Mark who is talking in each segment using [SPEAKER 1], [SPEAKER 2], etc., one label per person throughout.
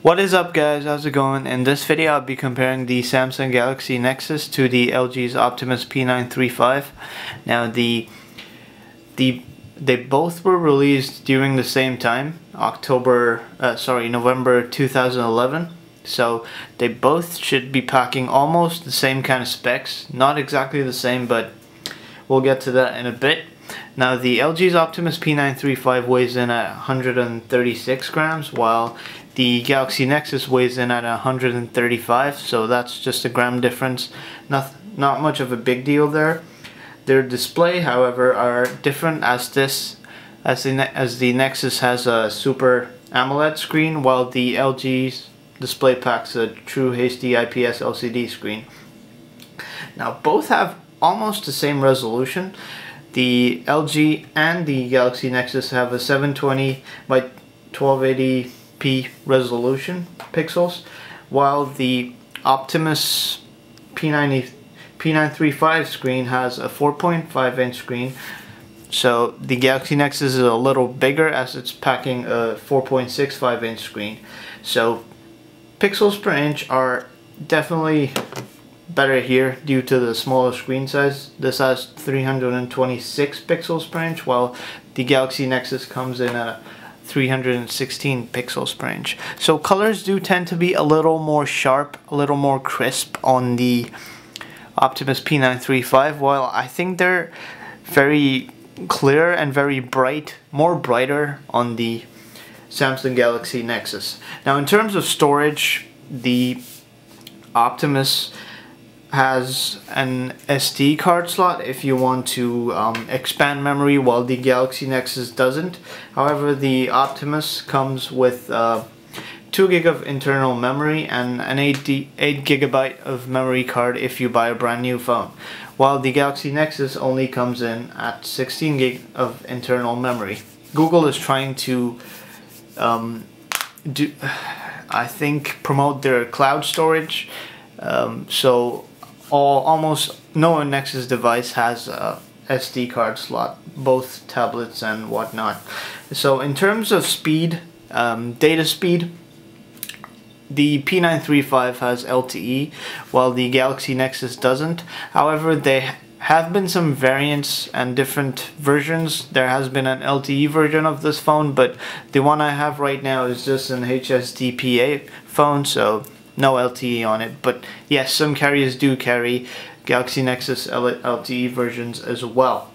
[SPEAKER 1] What is up, guys? How's it going? In this video I'll be comparing the Samsung Galaxy Nexus to the LG's Optimus P935. Now they both were released during the same time, November 2011. So they both should be packing almost the same kind of specs. Not exactly the same, but we'll get to that in a bit. Now the LG's Optimus P935 weighs in at 136 grams, while the Galaxy Nexus weighs in at 135, so that's just a gram difference. Not much of a big deal there. Their display, however, are different, as the Nexus has a Super AMOLED screen, while the LG's display packs a true HD IPS LCD screen. Now both have almost the same resolution. The LG and the Galaxy Nexus have a 720 by 1280p resolution pixels, while the Optimus P935 screen has a 4.5 inch screen. So the Galaxy Nexus is a little bigger, as it's packing a 4.65 inch screen. So pixels per inch are definitely better here due to the smaller screen size. This has 326 pixels per inch, while the Galaxy Nexus comes in at 316 pixels per inch. So colors do tend to be a little more sharp, a little more crisp on the Optimus P935, while I think they're very clear and very bright, more brighter on the Samsung Galaxy Nexus. Now in terms of storage, the Optimus has an SD card slot if you want to expand memory, while the Galaxy Nexus doesn't. However, the Optimus comes with 2 GB of internal memory and an 8 GB of memory card if you buy a brand new phone, while the Galaxy Nexus only comes in at 16 GB of internal memory. Google is trying to promote their cloud storage, so almost no Nexus device has a SD card slot, both tablets and whatnot. So in terms of speed, data speed, the P935 has LTE, while the Galaxy Nexus doesn't. However, there have been some variants and different versions. There has been an LTE version of this phone, but the one I have right now is just an HSDPA phone, so no LTE on it. But yes, some carriers do carry Galaxy Nexus LTE versions as well.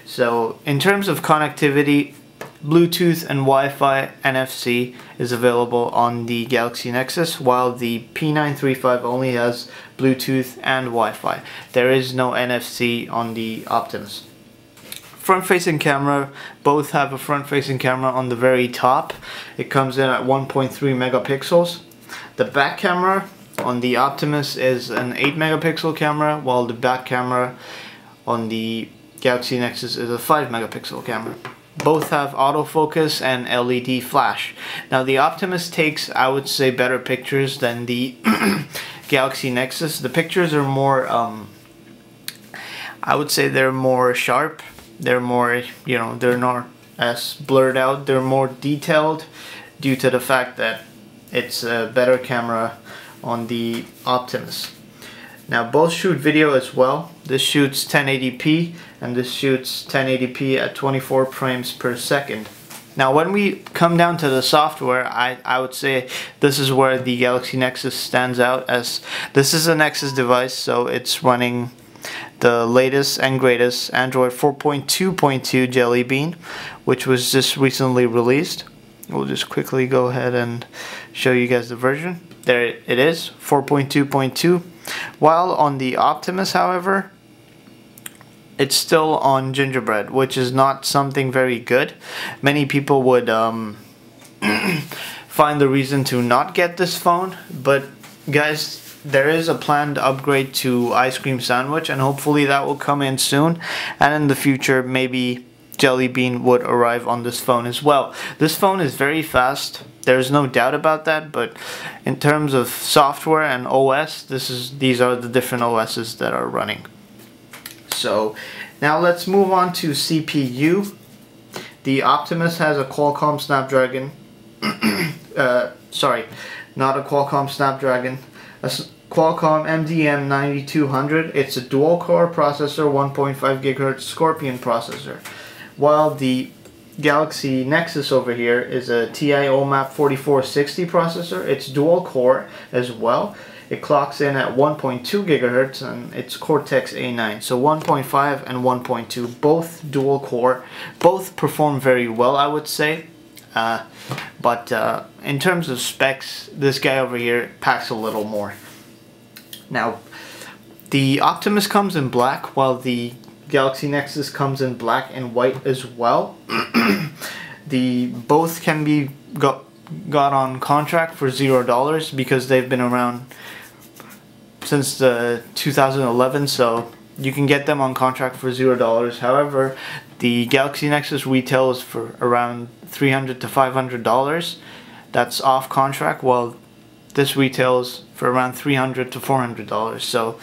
[SPEAKER 1] So in terms of connectivity, Bluetooth and Wi-Fi NFC is available on the Galaxy Nexus, while the P935 only has Bluetooth and Wi-Fi. There is no NFC on the Optimus. Front-facing camera, both have a front-facing camera on the very top. It comes in at 1.3 megapixels. The back camera on the Optimus is an 8 megapixel camera, while the back camera on the Galaxy Nexus is a 5 megapixel camera. Both have autofocus and LED flash. Now the Optimus takes, I would say, better pictures than the Galaxy Nexus. The pictures are more, I would say they're more sharp. They're more, they're not as blurred out. They're more detailed due to the fact that it's a better camera on the Optimus. Now both shoot video as well. This shoots 1080p and this shoots 1080p at 24 frames per second. Now when we come down to the software, I would say this is where the Galaxy Nexus stands out, as this is a Nexus device, so it's running the latest and greatest Android 4.2.2 Jelly Bean, which was just recently released. We'll just quickly go ahead and show you guys the version. There it is, 4.2.2. While on the Optimus, however, it's still on Gingerbread, which is not something very good. Many people would find the reason to not get this phone, but guys, there is a planned upgrade to Ice Cream Sandwich, and hopefully that will come in soon, and in the future maybe Jelly Bean would arrive on this phone as well. This phone is very fast, there's no doubt about that, but in terms of software and OS, these are the different OSs that are running. So now let's move on to CPU. The Optimus has a Qualcomm Snapdragon not a Qualcomm Snapdragon. Qualcomm MDM9200. It's a dual-core processor, 1.5 GHz Scorpion processor. While the Galaxy Nexus over here is a TI OMAP 4460 processor. It's dual-core as well. It clocks in at 1.2 GHz and it's Cortex A9. So 1.5 and 1.2, both dual-core. Both perform very well, I would say. But in terms of specs, this guy over here packs a little more. Now, the Optimus comes in black, while the Galaxy Nexus comes in black and white as well. Both can be got on contract for $0 because they've been around since 2011, so you can get them on contract for $0. However, the Galaxy Nexus retails for around $300 to $500. That's off contract, while this retails for around $300 to $400. So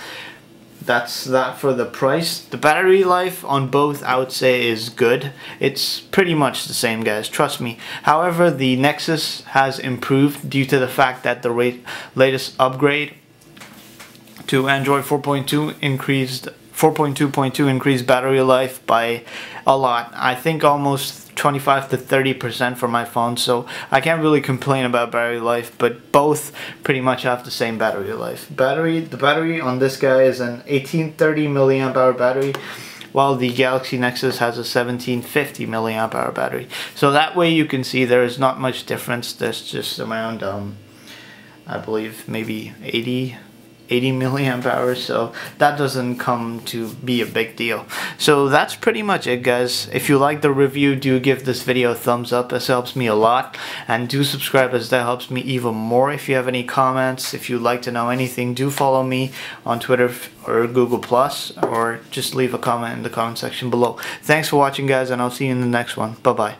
[SPEAKER 1] that's that for the price. The battery life on both, I would say, is good. It's pretty much the same, guys, trust me. However, the Nexus has improved due to the fact that the latest upgrade to Android 4.2 increased 4.2.2 increased battery life by a lot. I think almost 25 to 30% for my phone, so I can't really complain about battery life, but both pretty much have the same battery life. The battery on this guy is an 1830 milliamp hour battery, while the Galaxy Nexus has a 1750 milliamp hour battery. So that way you can see there is not much difference. There's just around I believe maybe 80 milliamp hours, so that doesn't come to be a big deal. So that's pretty much it, guys. If you like the review, do give this video a thumbs up, this helps me a lot, and do subscribe as that helps me even more. If you have any comments, if you'd like to know anything, do follow me on Twitter or Google+, or just leave a comment in the comment section below. Thanks for watching, guys, and I'll see you in the next one. Bye bye.